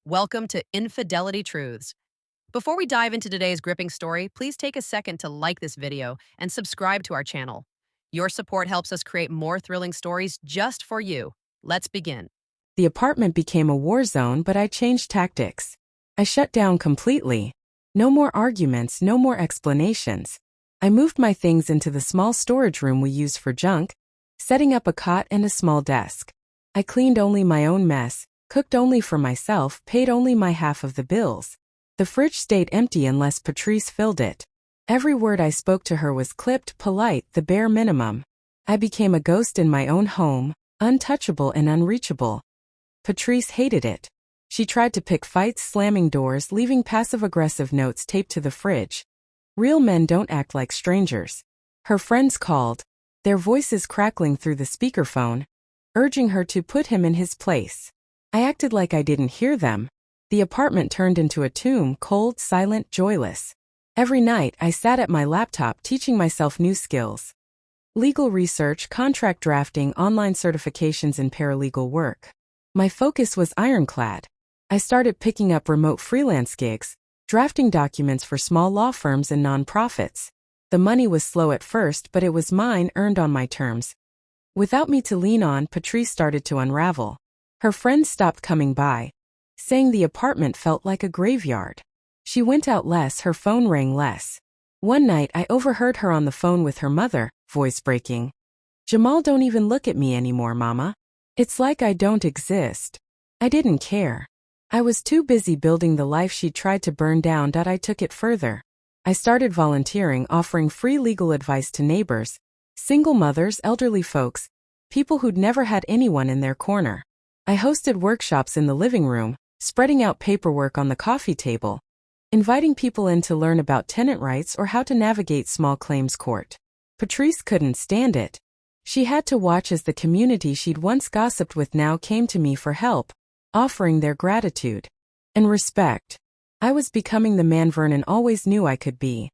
Welcome to Infidelity Truths. Before we dive into today's gripping story, please take a second to like this video and subscribe to our channel. Your support helps us create more thrilling stories just for you. Let's begin. The apartment became a war zone, but I changed tactics. I shut down completely. No more arguments, no more explanations. I moved my things into the small storage room we use for junk, setting up a cot and a small desk. I cleaned only my own mess, cooked only for myself, paid only my half of the bills. The fridge stayed empty unless Patrice filled it. Every word I spoke to her was clipped, polite, the bare minimum. I became a ghost in my own home, untouchable and unreachable. Patrice hated it. She tried to pick fights, slamming doors, leaving passive-aggressive notes taped to the fridge. Real men don't act like strangers. Her friends called, their voices crackling through the speakerphone, urging her to put him in his place. I acted like I didn't hear them. The apartment turned into a tomb, cold, silent, joyless. Every night, I sat at my laptop teaching myself new skills. Legal research, contract drafting, online certifications in paralegal work. My focus was ironclad. I started picking up remote freelance gigs, drafting documents for small law firms and nonprofits. The money was slow at first, but it was mine, earned on my terms. Without me to lean on, Patrice started to unravel. Her friends stopped coming by, saying the apartment felt like a graveyard. She went out less, her phone rang less. One night I overheard her on the phone with her mother, voice breaking. "Jamal don't even look at me anymore, Mama. It's like I don't exist." I didn't care. I was too busy building the life she tried to burn down. I took it further. I started volunteering, offering free legal advice to neighbors, single mothers, elderly folks, people who'd never had anyone in their corner. I hosted workshops in the living room, spreading out paperwork on the coffee table, inviting people in to learn about tenant rights or how to navigate small claims court. Patrice couldn't stand it. She had to watch as the community she'd once gossiped with now came to me for help, offering their gratitude and respect. I was becoming the man Vernon always knew I could be.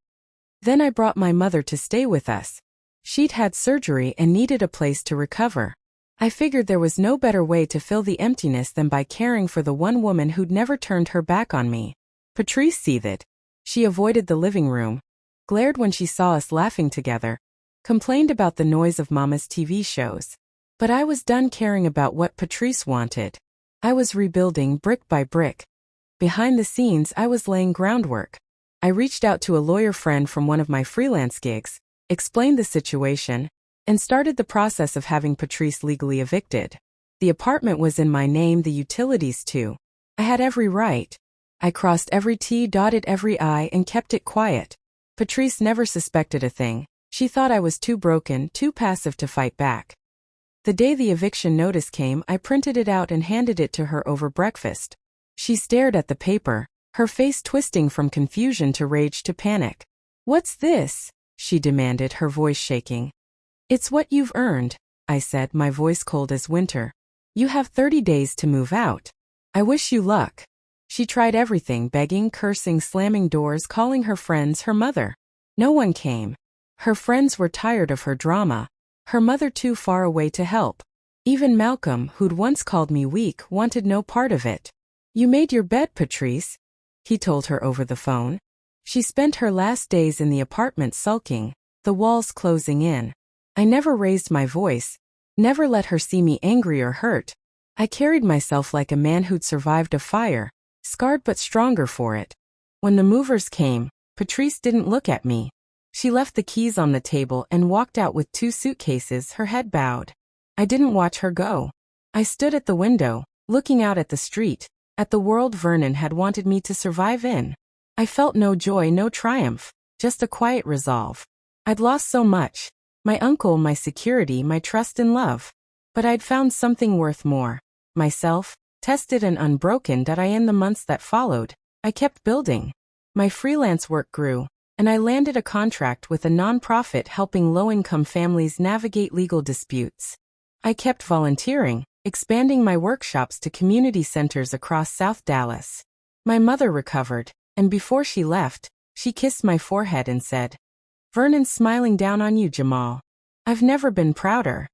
Then I brought my mother to stay with us. She'd had surgery and needed a place to recover. I figured there was no better way to fill the emptiness than by caring for the one woman who'd never turned her back on me. Patrice seethed. She avoided the living room, glared when she saw us laughing together, complained about the noise of Mama's TV shows. But I was done caring about what Patrice wanted. I was rebuilding brick by brick. Behind the scenes, I was laying groundwork. I reached out to a lawyer friend from one of my freelance gigs, explained the situation, and started the process of having Patrice legally evicted. The apartment was in my name, the utilities too. I had every right. I crossed every T, dotted every I, and kept it quiet. Patrice never suspected a thing. She thought I was too broken, too passive to fight back. The day the eviction notice came, I printed it out and handed it to her over breakfast. She stared at the paper, her face twisting from confusion to rage to panic. "What's this?" she demanded, her voice shaking. "It's what you've earned," I said, my voice cold as winter. "You have 30 days to move out. I wish you luck." She tried everything, begging, cursing, slamming doors, calling her friends, her mother. No one came. Her friends were tired of her drama. Her mother too far away to help. Even Malcolm, who'd once called me weak, wanted no part of it. "You made your bed, Patrice," he told her over the phone. She spent her last days in the apartment sulking, the walls closing in. I never raised my voice, never let her see me angry or hurt. I carried myself like a man who'd survived a fire, scarred but stronger for it. When the movers came, Patrice didn't look at me. She left the keys on the table and walked out with 2 suitcases, her head bowed. I didn't watch her go. I stood at the window, looking out at the street, at the world Vernon had wanted me to survive in. I felt no joy, no triumph, just a quiet resolve. I'd lost so much. My uncle, my security, my trust and love. But I'd found something worth more. Myself, tested and unbroken. In the months that followed, I kept building. My freelance work grew, and I landed a contract with a nonprofit helping low-income families navigate legal disputes. I kept volunteering, expanding my workshops to community centers across South Dallas. My mother recovered, and before she left, she kissed my forehead and said, "Vernon's smiling down on you, Jamal. I've never been prouder."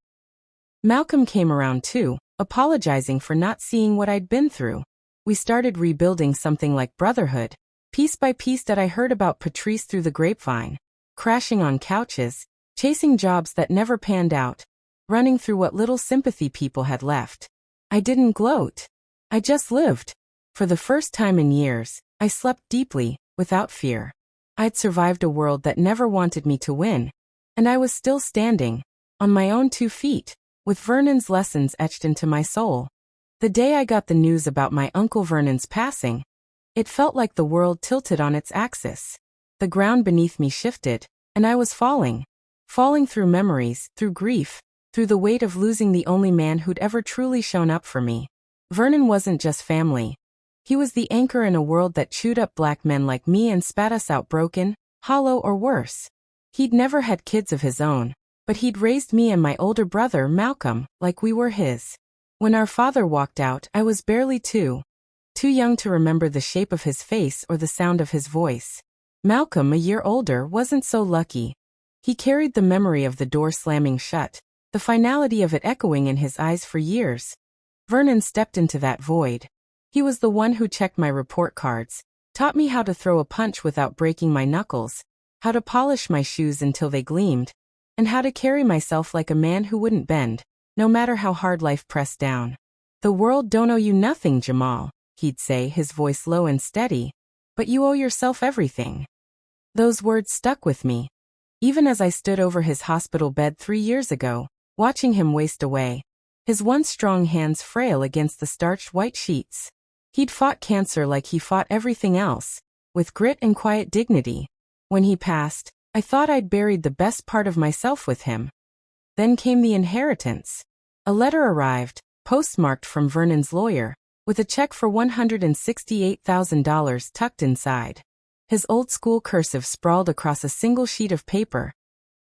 Malcolm came around too, apologizing for not seeing what I'd been through. We started rebuilding something like brotherhood, piece by piece that I heard about Patrice through the grapevine, crashing on couches, chasing jobs that never panned out, running through what little sympathy people had left. I didn't gloat. I just lived. For the first time in years, I slept deeply, without fear. I'd survived a world that never wanted me to win, and I was still standing, on my own 2 feet, with Vernon's lessons etched into my soul. The day I got the news about my Uncle Vernon's passing, it felt like the world tilted on its axis. The ground beneath me shifted, and I was falling through memories, through grief, through the weight of losing the only man who'd ever truly shown up for me. Vernon wasn't just family. He was the anchor in a world that chewed up black men like me and spat us out broken, hollow, or worse. He'd never had kids of his own, but he'd raised me and my older brother, Malcolm, like we were his. When our father walked out, I was barely too young to remember the shape of his face or the sound of his voice. Malcolm, a year older, wasn't so lucky. He carried the memory of the door slamming shut, the finality of it echoing in his eyes for years. Vernon stepped into that void. He was the one who checked my report cards, taught me how to throw a punch without breaking my knuckles, how to polish my shoes until they gleamed, and how to carry myself like a man who wouldn't bend, no matter how hard life pressed down. "The world don't owe you nothing, Jamal," he'd say, his voice low and steady, "but you owe yourself everything." Those words stuck with me, even as I stood over his hospital bed 3 years ago, watching him waste away, his once strong hands frail against the starched white sheets. He'd fought cancer like he fought everything else, with grit and quiet dignity. When he passed, I thought I'd buried the best part of myself with him. Then came the inheritance. A letter arrived, postmarked from Vernon's lawyer, with a check for $168,000 tucked inside. His old-school cursive sprawled across a single sheet of paper.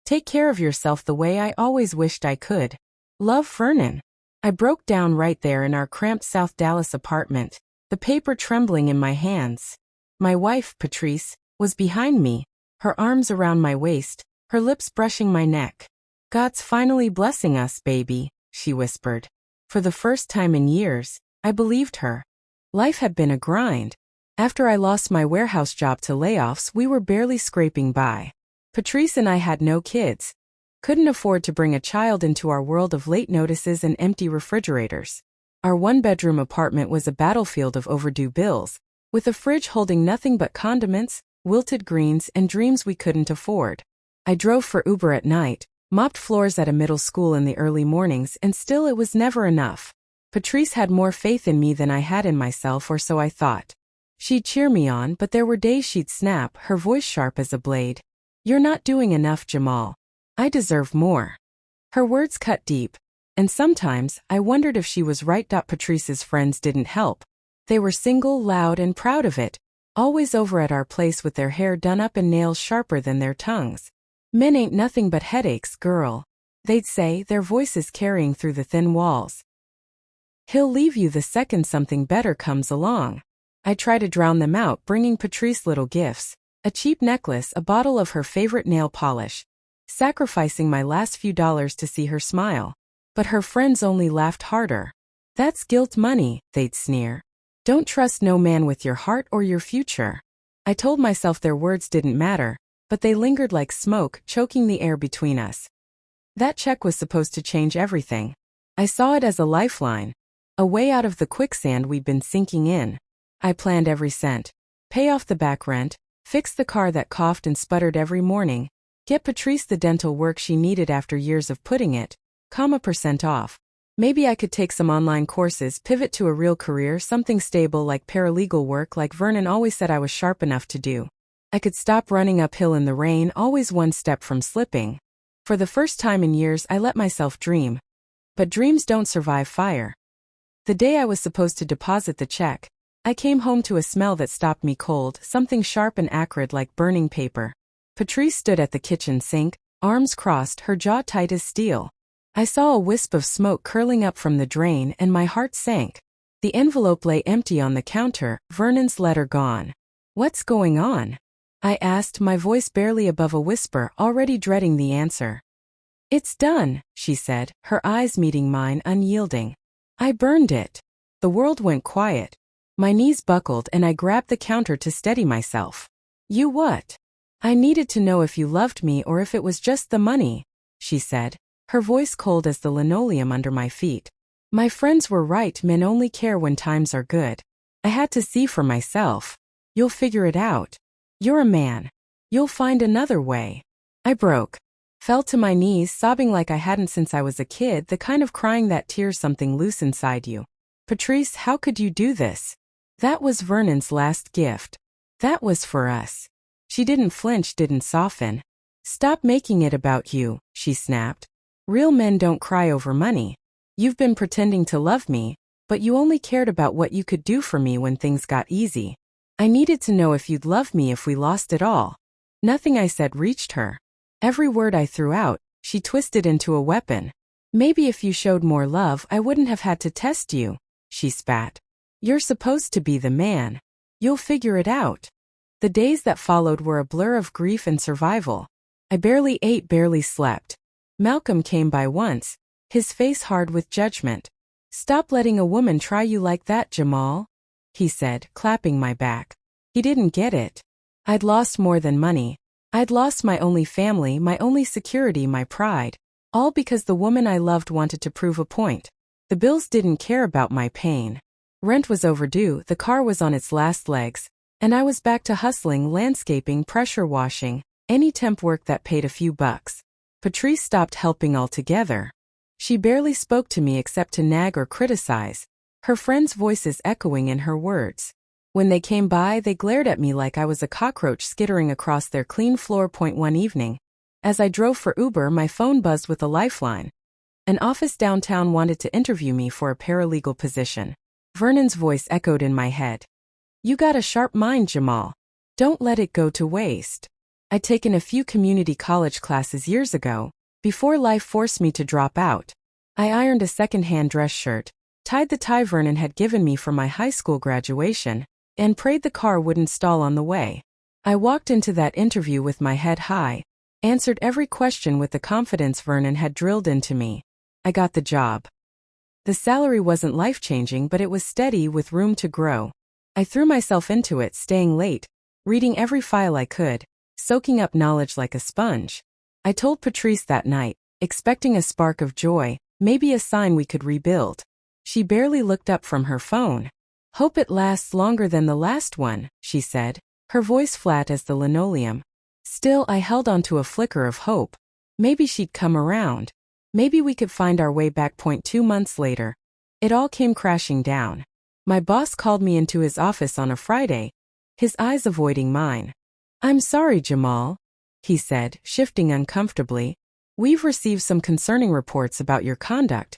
"Take care of yourself the way I always wished I could. Love, Vernon." I broke down right there in our cramped South Dallas apartment, the paper trembling in my hands. My wife, Patrice, was behind me, her arms around my waist, her lips brushing my neck. "God's finally blessing us, baby," she whispered. For the first time in years, I believed her. Life had been a grind. After I lost my warehouse job to layoffs, we were barely scraping by. Patrice and I had no kids. Couldn't afford to bring a child into our world of late notices and empty refrigerators. Our one-bedroom apartment was a battlefield of overdue bills, with a fridge holding nothing but condiments, wilted greens, and dreams we couldn't afford. I drove for Uber at night, mopped floors at a middle school in the early mornings, and still it was never enough. Patrice had more faith in me than I had in myself, or so I thought. She'd cheer me on, but there were days she'd snap, her voice sharp as a blade. "You're not doing enough, Jamal. I deserve more." Her words cut deep, and sometimes I wondered if she was right. Patrice's friends didn't help. They were single, loud, and proud of it, always over at our place with their hair done up and nails sharper than their tongues. "Men ain't nothing but headaches, girl," they'd say, their voices carrying through the thin walls. "He'll leave you the second something better comes along." I try to drown them out, bringing Patrice little gifts, a cheap necklace, a bottle of her favorite nail polish, sacrificing my last few dollars to see her smile. But her friends only laughed harder. "That's guilt money," they'd sneer. "Don't trust no man with your heart or your future." I told myself their words didn't matter, but they lingered like smoke, choking the air between us. That check was supposed to change everything. I saw it as a lifeline, a way out of the quicksand we'd been sinking in. I planned every cent. Pay off the back rent, fix the car that coughed and sputtered every morning, get Patrice the dental work she needed after years of putting it, %% off. Maybe I could take some online courses, pivot to a real career, something stable like paralegal work like Vernon always said I was sharp enough to do. I could stop running uphill in the rain, always one step from slipping. For the first time in years, I let myself dream. But dreams don't survive fire. The day I was supposed to deposit the check, I came home to a smell that stopped me cold, something sharp and acrid like burning paper. Patrice stood at the kitchen sink, arms crossed, her jaw tight as steel. I saw a wisp of smoke curling up from the drain and my heart sank. The envelope lay empty on the counter, Vernon's letter gone. "What's going on?" I asked, my voice barely above a whisper, already dreading the answer. "It's done," she said, her eyes meeting mine, unyielding. "I burned it." The world went quiet. My knees buckled and I grabbed the counter to steady myself. You what? I needed to know if you loved me or if it was just the money, she said, her voice cold as the linoleum under my feet. My friends were right, men only care when times are good. I had to see for myself. You'll figure it out. You're a man. You'll find another way. I broke. Fell to my knees, sobbing like I hadn't since I was a kid, the kind of crying that tears something loose inside you. Patrice, how could you do this? That was Vernon's last gift. That was for us. She didn't flinch, didn't soften. Stop making it about you, she snapped. Real men don't cry over money. You've been pretending to love me, but you only cared about what you could do for me when things got easy. I needed to know if you'd love me if we lost it all. Nothing I said reached her. Every word I threw out, she twisted into a weapon. Maybe if you showed more love, I wouldn't have had to test you, she spat. You're supposed to be the man. You'll figure it out. The days that followed were a blur of grief and survival. I barely ate, barely slept. Malcolm came by once, his face hard with judgment. Stop letting a woman try you like that, Jamal, he said, clapping my back. He didn't get it. I'd lost more than money. I'd lost my only family, my only security, my pride. All because the woman I loved wanted to prove a point. The bills didn't care about my pain. Rent was overdue, the car was on its last legs, and I was back to hustling, landscaping, pressure washing, any temp work that paid a few bucks. Patrice stopped helping altogether. She barely spoke to me except to nag or criticize, her friends' voices echoing in her words. When they came by, they glared at me like I was a cockroach skittering across their clean floor. One evening, as I drove for Uber, my phone buzzed with a lifeline. An office downtown wanted to interview me for a paralegal position. Vernon's voice echoed in my head. You got a sharp mind, Jamal. Don't let it go to waste. I'd taken a few community college classes years ago, before life forced me to drop out. I ironed a second-hand dress shirt, tied the tie Vernon had given me for my high school graduation, and prayed the car wouldn't stall on the way. I walked into that interview with my head high, answered every question with the confidence Vernon had drilled into me. I got the job. The salary wasn't life-changing, but it was steady with room to grow. I threw myself into it, staying late, reading every file I could, soaking up knowledge like a sponge. I told Patrice that night, expecting a spark of joy, maybe a sign we could rebuild. She barely looked up from her phone. Hope it lasts longer than the last one, she said, her voice flat as the linoleum. Still, I held on to a flicker of hope. Maybe she'd come around. Maybe we could find our way back. 2 months later, it all came crashing down. My boss called me into his office on a Friday, his eyes avoiding mine. I'm sorry, Jamal, he said, shifting uncomfortably. We've received some concerning reports about your conduct.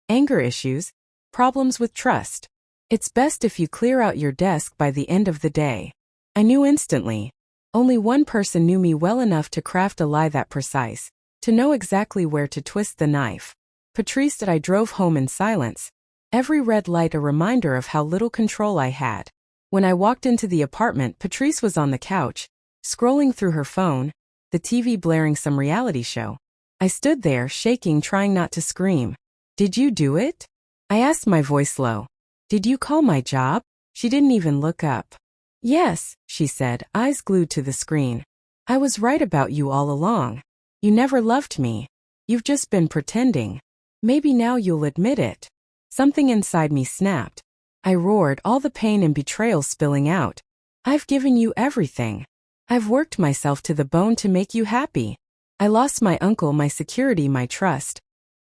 Anger issues, problems with trust. It's best if you clear out your desk by the end of the day. I knew instantly. Only one person knew me well enough to craft a lie that precise, to know exactly where to twist the knife. Patrice. I drove home in silence, every red light a reminder of how little control I had. When I walked into the apartment, Patrice was on the couch, scrolling through her phone, the TV blaring some reality show. I stood there, shaking, trying not to scream. Did you do it? I asked, my voice low. Did you call my job? She didn't even look up. Yes, she said, eyes glued to the screen. I was right about you all along. You never loved me. You've just been pretending. Maybe now you'll admit it. Something inside me snapped. I roared, all the pain and betrayal spilling out. I've given you everything. I've worked myself to the bone to make you happy. I lost my uncle, my security, my trust.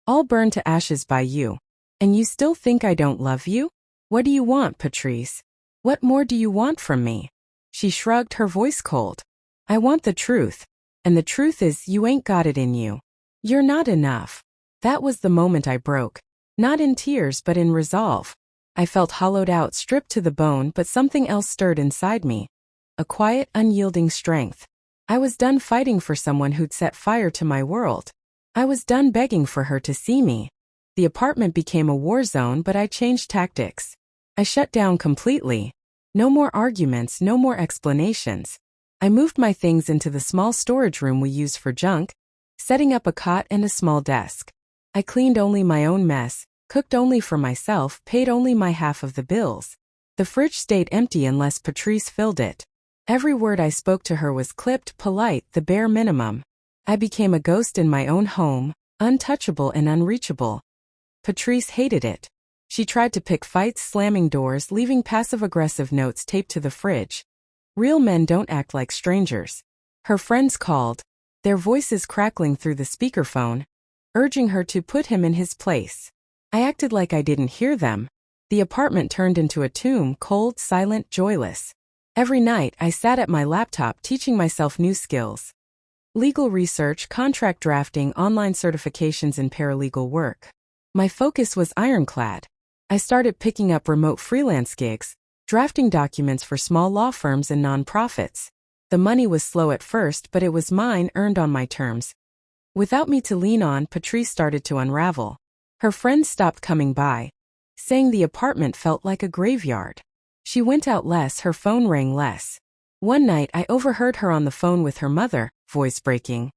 All burned to ashes by you. And you still think I don't love you? What do you want, Patrice? What more do you want from me? She shrugged, her voice cold. I want the truth. And the truth is, you ain't got it in you. You're not enough. That was the moment I broke. Not in tears, but in resolve. I felt hollowed out, stripped to the bone, but something else stirred inside me. A quiet, unyielding strength. I was done fighting for someone who'd set fire to my world. I was done begging for her to see me. The apartment became a war zone, but I changed tactics. I shut down completely. No more arguments, no more explanations. I moved my things into the small storage room we used for junk, setting up a cot and a small desk. I cleaned only my own mess, cooked only for myself, paid only my half of the bills. The fridge stayed empty unless Patrice filled it. Every word I spoke to her was clipped, polite, the bare minimum. I became a ghost in my own home, untouchable and unreachable. Patrice hated it. She tried to pick fights, slamming doors, leaving passive-aggressive notes taped to the fridge. Real men don't act like strangers. Her friends called, their voices crackling through the speakerphone, urging her to put him in his place. I acted like I didn't hear them. The apartment turned into a tomb, cold, silent, joyless. Every night, I sat at my laptop teaching myself new skills. Legal research, contract drafting, online certifications and paralegal work. My focus was ironclad. I started picking up remote freelance gigs, drafting documents for small law firms and nonprofits. The money was slow at first, but it was mine, earned on my terms. Without me to lean on, Patrice started to unravel. Her friends stopped coming by, saying the apartment felt like a graveyard. She went out less, her phone rang less. One night I overheard her on the phone with her mother, voice breaking.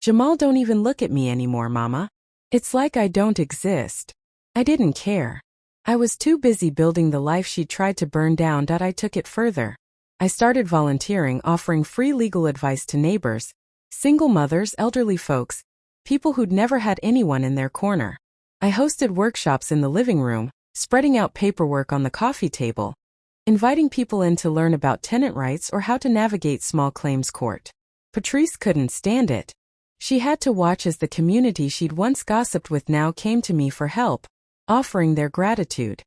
"Jamal don't even look at me anymore, Mama. It's like I don't exist." I didn't care. I was too busy building the life she tried to burn down. I took it further. I started volunteering, offering free legal advice to neighbors, single mothers, elderly folks, people who'd never had anyone in their corner. I hosted workshops in the living room, spreading out paperwork on the coffee table, inviting people in to learn about tenant rights or how to navigate small claims court. Patrice couldn't stand it. She had to watch as the community she'd once gossiped with now came to me for help, offering their gratitude.